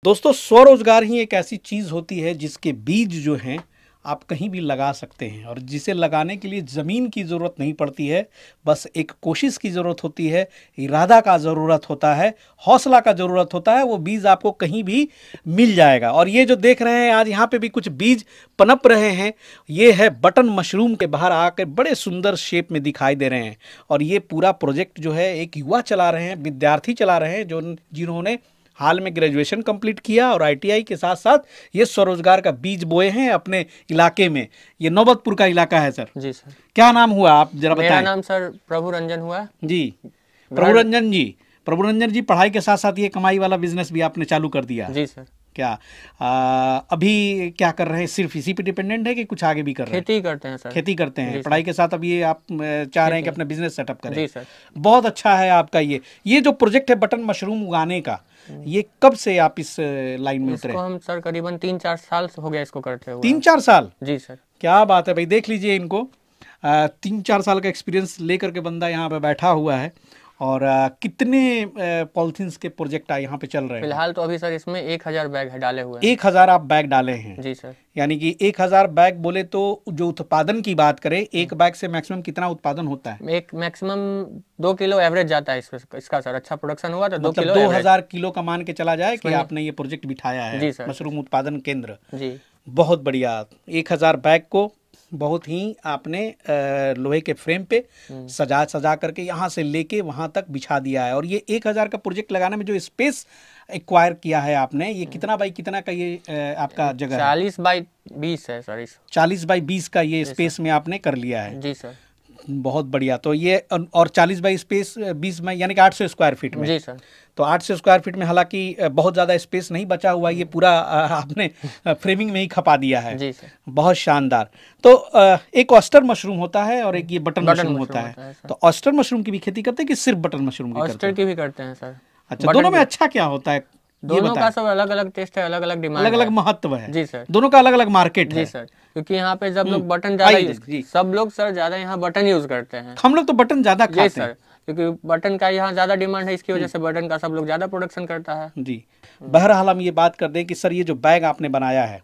दोस्तों, स्वरोजगार ही एक ऐसी चीज़ होती है जिसके बीज जो हैं आप कहीं भी लगा सकते हैं और जिसे लगाने के लिए ज़मीन की ज़रूरत नहीं पड़ती है। बस एक कोशिश की ज़रूरत होती है, इरादा का ज़रूरत होता है, हौसला का ज़रूरत होता है। वो बीज आपको कहीं भी मिल जाएगा। और ये जो देख रहे हैं आज यहाँ पे भी कुछ बीज पनप रहे हैं, ये है बटन मशरूम के बाहर आकर बड़े सुंदर शेप में दिखाई दे रहे हैं। और ये पूरा प्रोजेक्ट जो है एक युवा चला रहे हैं, विद्यार्थी चला रहे हैं जिन्होंने हाल में ग्रेजुएशन कंप्लीट किया और आईटीआई के साथ साथ ये स्वरोजगार का बीज बोए हैं अपने इलाके में। ये नौबतपुर का इलाका है सर। जी सर। क्या नाम हुआ, आप जरा बताएं। मेरा नाम सर प्रभु रंजन हुआ जी। प्रभु रंजन जी, पढ़ाई के साथ साथ ये कमाई वाला बिजनेस भी आपने चालू कर दिया। जी सर। क्या अभी क्या कर रहे हैं? सिर्फ इसी पे डिपेंडेंट है कि कुछ आगे भी कर रहे हैं? खेती करते हैं सर। खेती करते हैं। पढ़ाई के साथ अब ये आप चाह रहे हैं कि अपना बिजनेस सेटअप करें? जी सर। बहुत अच्छा है आपका ये जो प्रोजेक्ट है बटन मशरूम उगाने का, ये कब से आप इस लाइन में उतरे? इसको हम सर करीबन 3-4 साल हो गया इसको करते हुए। 3-4 साल? जी सर। क्या बात है भाई, देख लीजिए इनको। 3-4 साल का एक्सपीरियंस लेकर के बंदा यहाँ पे बैठा हुआ है। और कितने पॉलिथीन्स के प्रोजेक्ट यहाँ पे चल रहे हैं? फिलहाल तो अभी सर इसमें 1000 बैग है डाले हुए। 1000 आप बैग डाले हैं? जी सर। यानी कि 1000 बैग बोले तो जो उत्पादन की बात करें, एक बैग से मैक्सिमम कितना उत्पादन होता है? एक मैक्सिमम 2 किलो एवरेज जाता है इसका सर। अच्छा प्रोडक्शन हुआ तो 2 किलो 2000 किलो का मान के चला जाए कि आपने ये प्रोजेक्ट बिठाया है। जी सर। मशरूम उत्पादन केंद्र। जी, बहुत बढ़िया। 1000 बैग को बहुत ही आपने लोहे के फ्रेम पे सजा करके यहाँ से लेके वहाँ तक बिछा दिया है। और ये 1000 का प्रोजेक्ट लगाने में जो स्पेस एक्वायर किया है आपने, ये कितना बाई कितना का ये आपका जगह है? 40 बाई 20 है सर। 40 बाई 20 का ये स्पेस में आपने कर लिया है। जी सर। बहुत बढ़िया। तो ये और 40 बाई स्पेस 20 में यानी कि 800 स्क्वायर फीट में। जी सर। तो 800 स्क्वायर फीट में हालांकि बहुत ज़्यादा स्पेस नहीं बचा हुआ, ये पूरा आपने फ्रेमिंग में ही खपा दिया है। जी सर। बहुत शानदार। तो एक ऑयस्टर मशरूम होता है और एक ये बटन मशरूम होता है। तो ऑयस्टर मशरूम की भी खेती करते हैं कि सिर्फ बटन मशरूम की? ऑयस्टर की भी करते हैं सर। अच्छा, दोनों में अच्छा क्या होता है? दोनों का सब अलग अलग टेस्ट है, अलग अलग डिमांड, अलग अलग महत्व है। जी सर। दोनों का अलग अलग मार्केट है। जी सर। क्योंकि यहाँ पे जब लोग बटन ज्यादा सब लोग सर ज्यादा यहाँ बटन यूज करते हैं। हम लोग तो बटन ज्यादा खाते हैं सर, क्योंकि बटन का यहाँ ज्यादा डिमांड है, इसकी वजह से बटन का सब लोग ज्यादा प्रोडक्शन करता है। जी। बहरहाल हम ये बात कर दें कि सर ये जो बैग आपने बनाया है,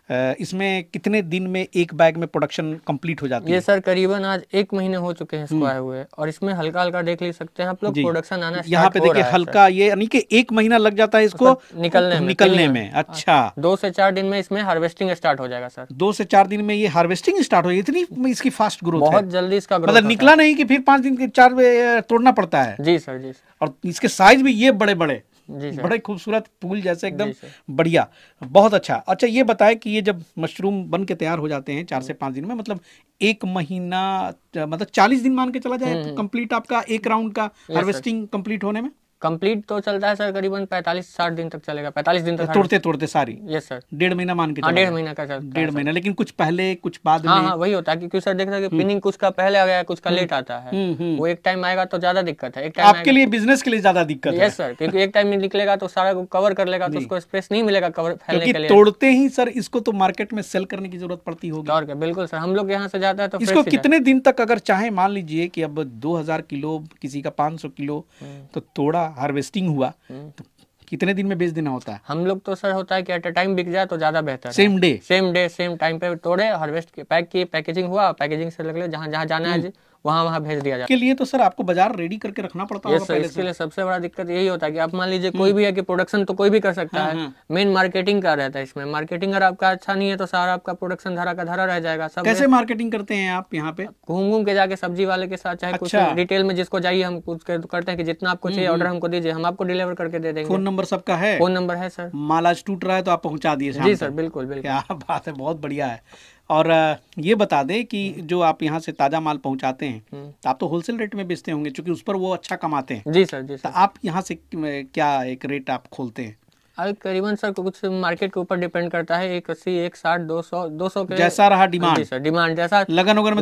इसमें कितने दिन में एक बैग में प्रोडक्शन कंप्लीट हो जाती है? ये सर करीबन आज 1 महीने हो चुके हैं इसको आए हुए। और इसमें हल्का हल्का देख ले सकते हैं आप लोग, प्रोडक्शन आना यहाँ पे देखिए हल्का, ये यानी कि 1 महीना लग जाता है इसको निकलने में। अच्छा, 2 से 4 दिन में इसमें हार्वेस्टिंग स्टार्ट हो जाएगा सर। 2 से 4 दिन में ये हार्वेस्टिंग स्टार्ट हो? इतनी इसकी फास्ट ग्रोथ है? बहुत जल्दी इसका ग्रोथ, मतलब निकला नहीं कि फिर 5 दिन के 4 तोड़ना पड़ता है? जी सर। जी। और इसके साइज भी ये बड़े बड़े, बड़े खूबसूरत फूल जैसे, एकदम बढ़िया, बहुत अच्छा। अच्छा, ये बताएं कि ये जब मशरूम बन के तैयार हो जाते हैं 4 से 5 दिन में, मतलब 1 महीना, मतलब 40 दिन मान के चला जाए कंप्लीट आपका एक राउंड का हार्वेस्टिंग कंप्लीट होने में? कंप्लीट तो चलता है सर करीबन 45-60 दिन तक चलेगा। 45 दिन तक तोड़ते सारी? Yes sir. 1.5 महीना मान के? 1.5 महीना का चलता है। 1.5 महीना, लेकिन कुछ पहले कुछ बाद में? हाँ, वही होता है क्योंकि सर देखते हैं कि पिनिंग कुछ का पहले आ गया, कुछ का लेट आता है। वो एक टाइम आएगा तो ज्यादा दिक्कत है। एक टाइम आपके लिए, बिजनेस के लिए ज्यादा दिक्कत है? यस सर, क्योंकि एक टाइम में निकलेगा तो सारा कवर कर लेगा, तो उसको स्पेस नहीं मिलेगा कवर फैलने के लिए। तोड़ते ही सर इसको तो मार्केट में सेल करने की जरूरत पड़ती होगी। और क्या, बिल्कुल सर। हम लोग यहाँ से जाता है तो इसको कितने दिन तक, अगर चाहे मान लीजिए कि अब 2000 किलो, किसी का 500 किलो तो तोड़ा, हार्वेस्टिंग हुआ, तो कितने दिन में बेच देना होता है? हम लोग तो सर होता है कि एट अ टाइम बिक जाए तो ज्यादा बेहतर है। सेम डे सेम टाइम पे तोड़े, हार्वेस्ट पैक किए, पैकेजिंग हुआ, पैकेजिंग से लगले जहाँ जाना है वहाँ भेज दिया जाए। के लिए तो सर आपको बाजार रेडी करके रखना पड़ता है पहले से। इसके लिए सबसे बड़ा दिक्कत यही होता है कि आप मान लीजिए कोई भी है कि प्रोडक्शन तो कोई भी कर सकता है, मेन मार्केटिंग का रहता है इसमें। मार्केटिंग अगर आपका अच्छा नहीं है तो सारा आपका प्रोडक्शन धरा का धरा रह जाएगा। सब कैसे मार्केटिंग करते हैं आप यहाँ पे? घूम के जाके सब्जी वाले के साथ, चाहे कुछ रिटेल में जिसको चाहिए हम कुछ करते हैं कि जितना आपको चाहिए ऑर्डर हमको दीजिए, हम आपको डिलीवर करके दे देंगे। फोन नंबर सबका है? फोन नंबर है सर। माल आज टूट रहा है तो आप पहुँचा दिए? जी सर, बिल्कुल। क्या बात है, बहुत बढ़िया है। और ये बता दें कि जो आप यहाँ से ताज़ा माल पहुँचाते हैं तो आप तो होलसेल रेट में बेचते होंगे, क्योंकि उस पर वो अच्छा कमाते हैं। जी सर। जी सर। तो आप यहाँ से क्या एक रेट आप खोलते हैं? करीबन सर कुछ मार्केट के ऊपर डिपेंड करता है। 180, 160, 200 के जैसा रहा डिमांड। जी सर, डिमांड जैसा। लगन में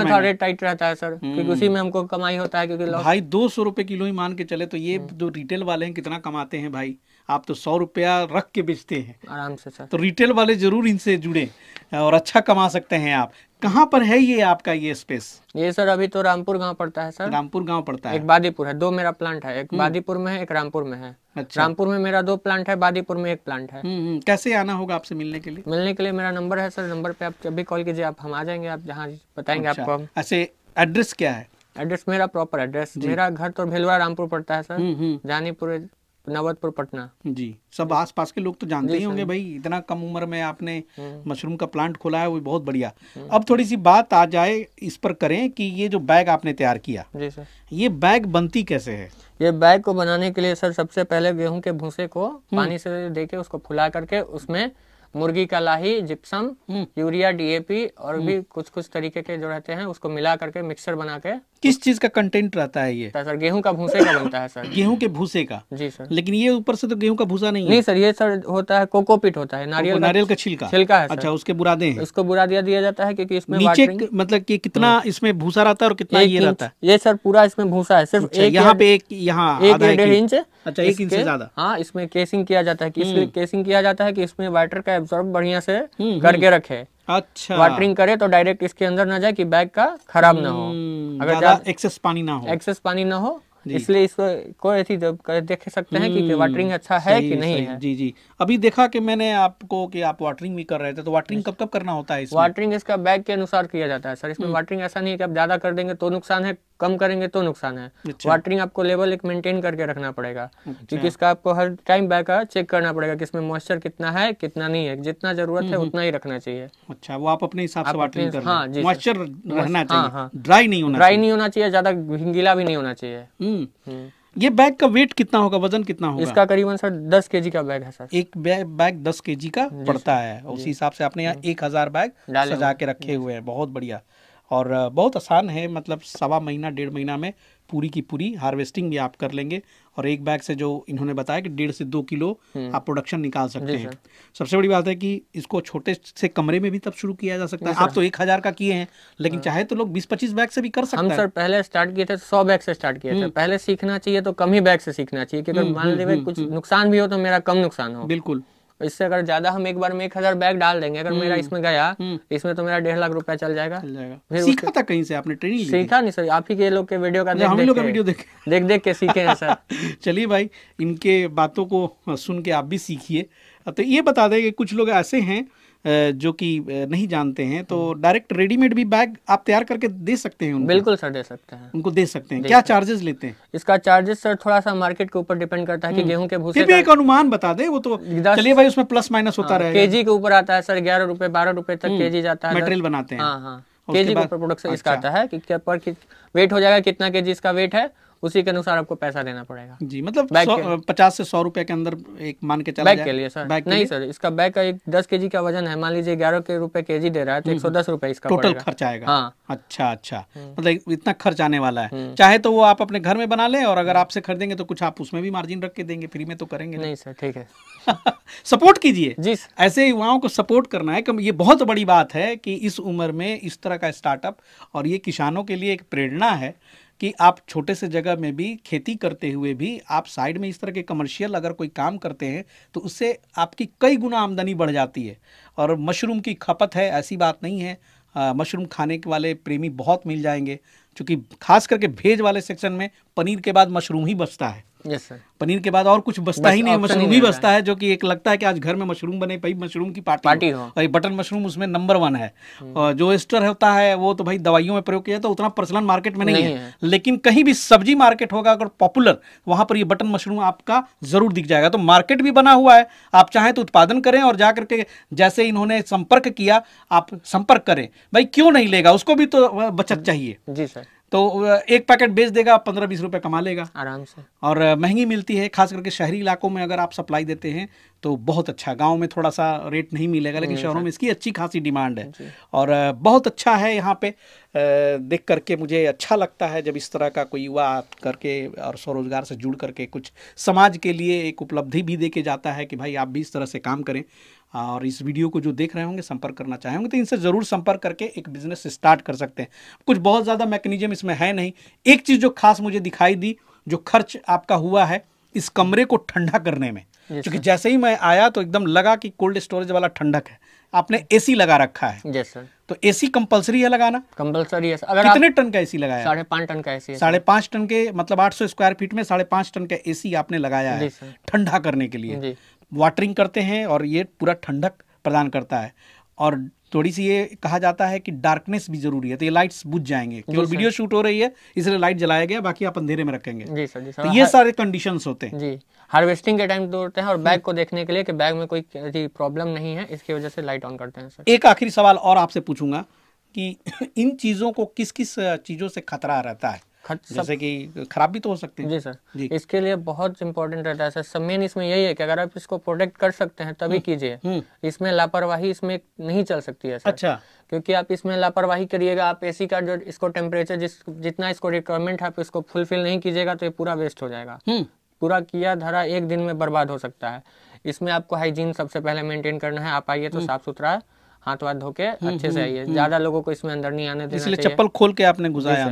थोड़ा रेट टाइट रहता है सर, क्योंकि उसी में हमको कमाई होता है। क्योंकि भाई 200 रुपए किलो ही मान के चले तो ये जो रिटेल वाले हैं कितना कमाते हैं भाई? आप तो 100 रुपया रख के बेचते हैं आराम से सर। तो रिटेल वाले जरूर इनसे जुड़े और अच्छा कमा सकते हैं आप। कहाँ पर है ये आपका ये स्पेस? ये सर अभी तो रामपुर गांव पड़ता है सर। रामपुर गांव पड़ता है। एक बादीपुर है, 2 मेरा प्लांट है, एक बादीपुर में है, एक रामपुर में है। अच्छा। रामपुर में मेरा 2 प्लांट है, बादीपुर में 1 प्लांट है। कैसे आना होगा आपसे मिलने के लिए? मिलने के लिए मेरा नंबर है सर, नंबर पे आप जब भी कॉल कीजिए, आप हम आ जाएंगे, आप जहाँ बताएंगे आपको हम। ऐसे एड्रेस क्या है? एड्रेस मेरा प्रॉपर एड्रेस, मेरा घर तो भेलवा रामपुर पड़ता है सर, जानीपुर नवतपुर पटना। जी, सब आसपास के लोग तो जानते ही होंगे भाई, इतना कम उम्र में आपने मशरूम का प्लांट खोला है, वो बहुत बढ़िया। अब थोड़ी सी बात आ जाए इस पर करें कि ये जो बैग आपने तैयार किया, जी सर, ये बैग बनती कैसे है? ये बैग को बनाने के लिए सर सबसे पहले गेहूं के भूसे को पानी से देके उसको फुला करके उसमें मुर्गी का लाही, जिप्सम, यूरिया, डीएपी और भी कुछ कुछ तरीके के जो रहते हैं उसको मिला करके मिक्सर बना के। किस चीज का कंटेंट रहता है ये? सर गेहूं का भूसे का बनता है सर। गेहूं के भूसे का? जी सर। लेकिन ये ऊपर से तो गेहूं का भूसा नहीं है। नहीं सर, ये सर होता है कोकोपीट, होता है नारियल का छिलका। छिलका है सर। अच्छा, उसके बुरादे हैं। उसको बुरादिया दिया जाता है क्योंकि इसमें नीचे मतलब कि कितना इसमें भूसा रहता है और कितना ये रहता है? ये सर पूरा इसमें भूसा है, सिर्फ एक यहाँ पे एक, यहाँ 1.5 इंच। अच्छा, 1 इंच से ज्यादा। हाँ, इसमें केसिंग किया जाता है कि इसलिए केसिंग किया जाता है कि इसमें वाटर का एब्जॉर्ब बढ़िया से करके रखे। अच्छा, वाटरिंग करे तो डायरेक्ट इसके अंदर ना जाए कि बैग का खराब ना हो, अगर ज्यादा एक्सेस पानी ना हो, इसलिए इसको ऐसी देख सकते हैं कि वाटरिंग अच्छा है कि नहीं है। जी जी। अभी देखा कि मैंने आपको कि आप वाटरिंग भी कर रहे थे, तो वाटरिंग कब कब करना होता है इसमें? वाटरिंग इसका बैग के अनुसार किया जाता है सर। इसमें वाटरिंग ऐसा नहीं है कि आप ज्यादा कर देंगे तो नुकसान है, कम करेंगे तो नुकसान है। वाटरिंग आपको लेवल एक मेंटेन करके रखना पड़ेगा, क्योंकि इसका आपको हर टाइम बैग का चेक करना पड़ेगा कि इसमें मॉइस्चर कितना है कितना नहीं है, जितना जरूरत है उतना ही रखना चाहिए। अच्छा, वो आप अपने हिसाब से वाटरिंग कर? हाँ जी, मॉइस्चर रहना चाहिए, ड्राई नहीं होना चाहिए, ज्यादा गीला भी नहीं होना चाहिए। ये बैग का वेट कितना होगा, वजन कितना होगा? इसका करीबन सर 10 केजी का बैग है सर। एक बैग 10 केजी का पड़ता है। उसी हिसाब से आपने यहाँ 1000 बैग सजा के रखे हुए हैं। बहुत बढ़िया और बहुत आसान है, मतलब 1.25 महीना 1.5 महीना में पूरी की पूरी हार्वेस्टिंग भी आप कर लेंगे। और एक बैग से जो इन्होंने बताया कि 1.5 से 2 किलो आप प्रोडक्शन निकाल सकते हैं। सबसे बड़ी बात है कि इसको छोटे से कमरे में भी तब शुरू किया जा सकता है। आप तो 1000 का किए हैं, लेकिन चाहे तो लोग 20-25 बैग से भी कर सकते हैं। हम सर पहले स्टार्ट किए थे 100 बैग से स्टार्ट किए थे। पहले सीखना चाहिए तो कम ही बैग से सीखना चाहिए, क्योंकि मान लीजिए कुछ नुकसान भी हो तो मेरा कम नुकसान हो। बिल्कुल। इससे अगर ज्यादा हम एक बार में 1000 बैग डाल देंगे, अगर मेरा इसमें गया, इसमें तो मेरा 1.5 लाख रुपया चल जाएगा। सीखा था कहीं से आपने? ट्रेनिंग सीखा नहीं सर, आप ही के लोग के वीडियो का देख के सीखे हैं सर। चलिए भाई, इनके बातों को सुन के आप भी सीखिए। तो ये बता दें कि कुछ लोग ऐसे हैं जो कि नहीं जानते हैं, तो डायरेक्ट रेडीमेड भी बैग आप तैयार करके दे सकते हैं उनको? बिल्कुल सर, दे सकते हैं, उनको दे सकते हैं। क्या चार्जेस लेते हैं? इसका चार्जेस सर थोड़ा सा मार्केट के ऊपर डिपेंड करता है कि गेहूं के भूसे का एक अनुमान बता दे। वो तो चलिए भाई, उसमें प्लस माइनस होता रहेगा। केजी के ऊपर आता है सर, 11 रुपए 12 रुपए तक केजी जाता है। मटेरियल बनाते हैं। हाँ, केजी के ऊपर प्रोडक्शन इसका आता है कि पर वेट हो जाएगा, कितना केजी इसका वेट है, उसी के अनुसार आपको पैसा देना पड़ेगा। जी, मतलब 50 से 100 रुपए के अंदर एक मान के चला बैग जाए। के लिए सर? नहीं सर, इसका बैग का 10 केजी का वजन है, मान लीजिए 11 रुपए केजी दे रहा है तो 110 रुपए इसका टोटल खर्च आएगा। हाँ। अच्छा, मतलब इतना खर्च आने वाला है। चाहे तो वो आप अपने घर में बना लें, और अगर आपसे खरीदेंगे तो कुछ आप उसमें भी मार्जिन रख के देंगे, फ्री में तो करेंगे नहीं सर? ठीक है। सपोर्ट कीजिए जी, ऐसे युवाओं को सपोर्ट करना है। ये बहुत बड़ी बात है कि इस उम्र में इस तरह का स्टार्टअप, और ये किसानों के लिए एक प्रेरणा है कि आप छोटे से जगह में भी खेती करते हुए भी आप साइड में इस तरह के कमर्शियल अगर कोई काम करते हैं तो उससे आपकी कई गुना आमदनी बढ़ जाती है। और मशरूम की खपत है, ऐसी बात नहीं है। मशरूम खाने के वाले प्रेमी बहुत मिल जाएंगे, क्योंकि खास करके भेज वाले सेक्शन में पनीर के बाद मशरूम ही बचता है। Yes sir. पनीर के बाद और कुछ बचता ही नहीं, मशरूम ही बचता है, जो कि एक लगता है कि आज घर में मशरूम बने, भाई मशरूम की पार्टी हो। और बटन मशरूम उसमें नंबर 1 है। और जो एस्टर होता है वो तो भाई दवाइयों में प्रयोग किया, तो उतना प्रचलन मार्केट में नहीं है। लेकिन कहीं भी सब्जी मार्केट होगा अगर पॉपुलर, वहां पर ये बटन मशरूम आपका जरूर दिख जाएगा। तो मार्केट भी बना हुआ है, आप चाहें तो उत्पादन करें और जाकर के जैसे इन्होंने संपर्क किया, आप संपर्क करें। भाई क्यों नहीं लेगा, उसको भी तो बचत चाहिए। जी सर। तो एक पैकेट बेच देगा, 15-20 रुपए कमा लेगा आराम से। और महंगी मिलती है, खास करके शहरी इलाकों में अगर आप सप्लाई देते हैं तो बहुत अच्छा। गांव में थोड़ा सा रेट नहीं मिलेगा, लेकिन शहरों में इसकी अच्छी खासी डिमांड है। और बहुत अच्छा है यहाँ पे देख करके मुझे अच्छा लगता है जब इस तरह का कोई युवा करके और स्वरोजगार से जुड़ करके कुछ समाज के लिए एक उपलब्धि भी दे के जाता है कि भाई आप भी इस तरह से काम करें। और इस वीडियो को जो देख रहे होंगे, संपर्क करना चाहेंगे तो इनसे ज़रूर संपर्क करके एक बिजनेस स्टार्ट कर सकते हैं। कुछ बहुत ज़्यादा मैकेनिज्म इसमें है नहीं। एक चीज़ जो खास मुझे दिखाई दी, जो खर्च आपका हुआ है इस कमरे को ठंडा करने में, क्योंकि जैसे ही मैं आया तो एकदम लगा कि कोल्ड स्टोरेज वाला ठंडक है। आपने एसी लगा रखा है? Yes sir. तो एसी कंपलसरी है लगाना? कंपलसरी है। अगर कितने टन का एसी लगाया? 5.5 टन का एसी है। 5.5 टन के मतलब 800 स्क्वायर फीट में 5.5 टन का एसी आपने लगाया है ठंडा करने के लिए। वाटरिंग करते हैं और ये पूरा ठंडक प्रदान करता है। और थोड़ी सी ये कहा जाता है कि डार्कनेस भी जरूरी है, तो ये लाइट्स बुझ जाएंगे, केवल वीडियो शूट हो रही है इसलिए लाइट जलाया गया, बाकी आप अंधेरे में रखेंगे। जी सर, जी सर। तो ये सारे कंडीशंस होते हैं जी। हार्वेस्टिंग के टाइम तोड़ते हैं और बैग को देखने के लिए कि बैग में कोई प्रॉब्लम नहीं है, इसकी वजह से लाइट ऑन करते हैं सर। एक आखिरी सवाल और आपसे पूछूंगा कि इन चीजों को किस किस चीजों से खतरा रहता है? जैसे कि खराब भी तो हो सकते हैं। जी सर, जी। इसके लिए बहुत इंपॉर्टेंट रहता है सर। सब मेन इसमें यही है कि अगर आप इसको प्रोटेक्ट कर सकते हैं तभी कीजिए। इसमें लापरवाही इसमें नहीं चल सकती है सर। अच्छा। क्योंकि आप इसमें लापरवाही करिएगा, आप एसी का जो इसको टेम्परेचर जितना इसको रिक्वायरमेंट है आप इसको फुलफिल नहीं कीजिएगा तो ये पूरा वेस्ट हो जाएगा। पूरा किया धरा एक दिन में बर्बाद हो सकता है। इसमें आपको हाइजीन सबसे पहले मेंटेन करना है। आप आइए तो साफ सुथरा हाथ वाथ धो के अच्छे से आइए। ज्यादा लोगों को इसमें अंदर नहीं आने देना चाहिए। इसलिए चप्पल खोल के आपने घुसाया?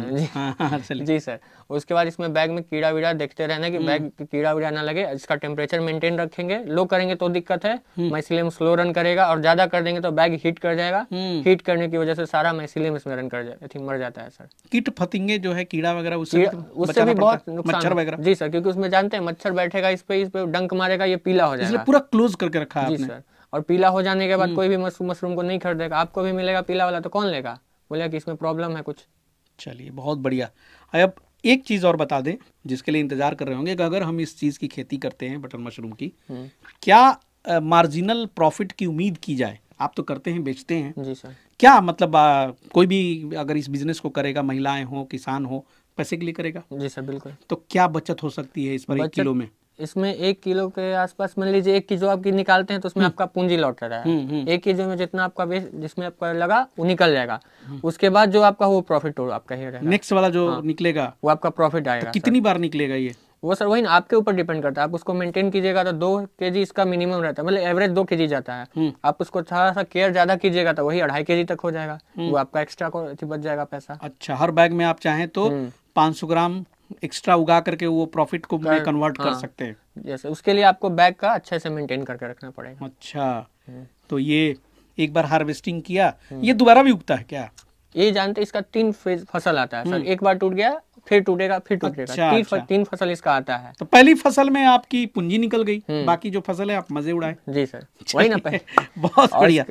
जी सर। उसके बाद इसमें बैग में कीड़ा वीड़ा देखते रहना कि बैग कीड़ा वीड़ा ना लगे। इसका टेम्परेचर मेंटेन रखेंगे। लो करेंगे तो दिक्कत है, माइसिलियम स्लो रन करेगा, और ज्यादा कर देंगे तो बैग हीट कर जाएगा। हीट करने की वजह से सारा माइसिलियम इसमें रन कर जाए, मर जाता है सर। कीट फतिंगे जो है, कीड़ा वगैरह, उससे भी बहुत नुकसान, मच्छर वगैरह। जी सर, क्योंकि उसमें जानते हैं मच्छर बैठेगा इस पे डंक मारेगा, ये पीला हो जाएगा। पूरा क्लोज करके रखा है जी सर। और पीला हो जाने के बाद कोई भी मशरूम को नहीं खरीदेगा। आपको भी मिलेगा पीला वाला, तो कौन लेगा? बोलेगा कि इसमें प्रॉब्लम है कुछ। चलिए, बहुत बढ़िया। अब एक चीज़ और बता दें जिसके लिए इंतजार कर रहे होंगे कि अगर हम इस चीज़ की खेती करते हैं बटन मशरूम की, क्या मार्जिनल प्रॉफिट की उम्मीद की जाए? आप तो करते हैं, बेचते हैं। जी सर। क्या मतलब कोई भी अगर इस बिजनेस को करेगा, महिलाएं हो, किसान हो, पैसे के लिए करेगा? जी सर, बिल्कुल। तो क्या बचत हो सकती है इस पर 1 किलो में? इसमें 1 किलो के आसपास मान लीजिए 1 किलो आपकी निकालते हैं तो उसमें आपका पूंजी लौट रहा है। 1 किलो में जितना आपका जिसमें आपका लगा वो निकल जाएगा। उसके बाद जो आपका वो प्रॉफिट हो आपका ही रहेगा। नेक्स्ट वाला जो निकलेगा वो आपका प्रॉफिट आएगा। तो कितनी बार निकलेगा ये? वो सर वही ना, आपके ऊपर डिपेंड करता है। आप उसको मेंटेन कीजिएगा तो 2 केजी इसका मिनिमम रहता है, मतलब एवरेज 2 केजी जाता है। आप उसको थोड़ा सा केयर ज्यादा कीजिएगा तो वही 2.5 केजी तक हो जाएगा। वो आपका एक्स्ट्रा को बच जाएगा पैसा। अच्छा, हर बैग में आप चाहें तो 500 ग्राम एक्स्ट्रा उगा करके वो प्रॉफिट को कन्वर्ट कर सकते हैं। जैसे उसके लिए आपको बैग का अच्छे से मेंटेन करके रखना पड़ेगा। अच्छा, तो ये एक बार हार्वेस्टिंग किया, ये दोबारा भी उगता है क्या? ये जानते, इसका 3 फसल आता है सर। एक बार टूट गया, फिर टूटेगा, फिर टूटेगा। अच्छा, 3 फसल इसका आता है। तो पहली फसल में आपकी पूंजी निकल गई, बाकी जो फसल है आप मजे उड़ाए। जी सर, वही ना। बहुत बढ़िया।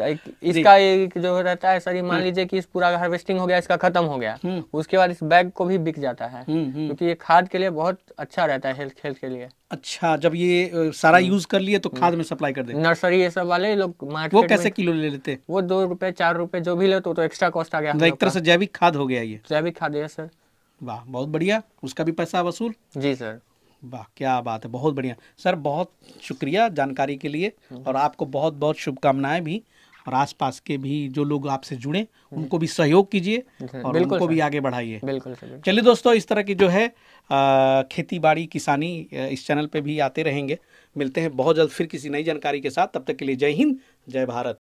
इसका एक जो रहता है सर, मान लीजिए कि इस पूरा हार्वेस्टिंग हो गया, इसका खत्म हो गया, उसके बाद इस बैग को भी बिक जाता है, क्योंकि ये खाद के लिए बहुत अच्छा रहता है, हेल्थ के लिए। अच्छा, जब ये सारा यूज कर लिए तो खाद में सप्लाई कर देते? नर्सरी ये सब वाले लोग मार्केट वो कैसे किलो ले लेते? वो 2 रुपए 4 रुपए जो भी ले तो एक्स्ट्रा कॉस्ट आ गया। एक तरह से जैविक खाद हो गया ये। जैविक खाद है सर। वाह, बहुत बढ़िया। उसका भी पैसा वसूल? जी सर। वाह, क्या बात है, बहुत बढ़िया सर। बहुत शुक्रिया जानकारी के लिए, और आपको बहुत बहुत शुभकामनाएं भी। और आसपास के भी जो लोग आपसे जुड़े उनको भी सहयोग कीजिए और उनको भी आगे बढ़ाइए। बिल्कुल सर। चलिए दोस्तों, इस तरह की जो है खेती बाड़ी किसानी इस चैनल पे भी आते रहेंगे। मिलते हैं बहुत जल्द फिर किसी नई जानकारी के साथ। तब तक के लिए जय हिंद, जय भारत।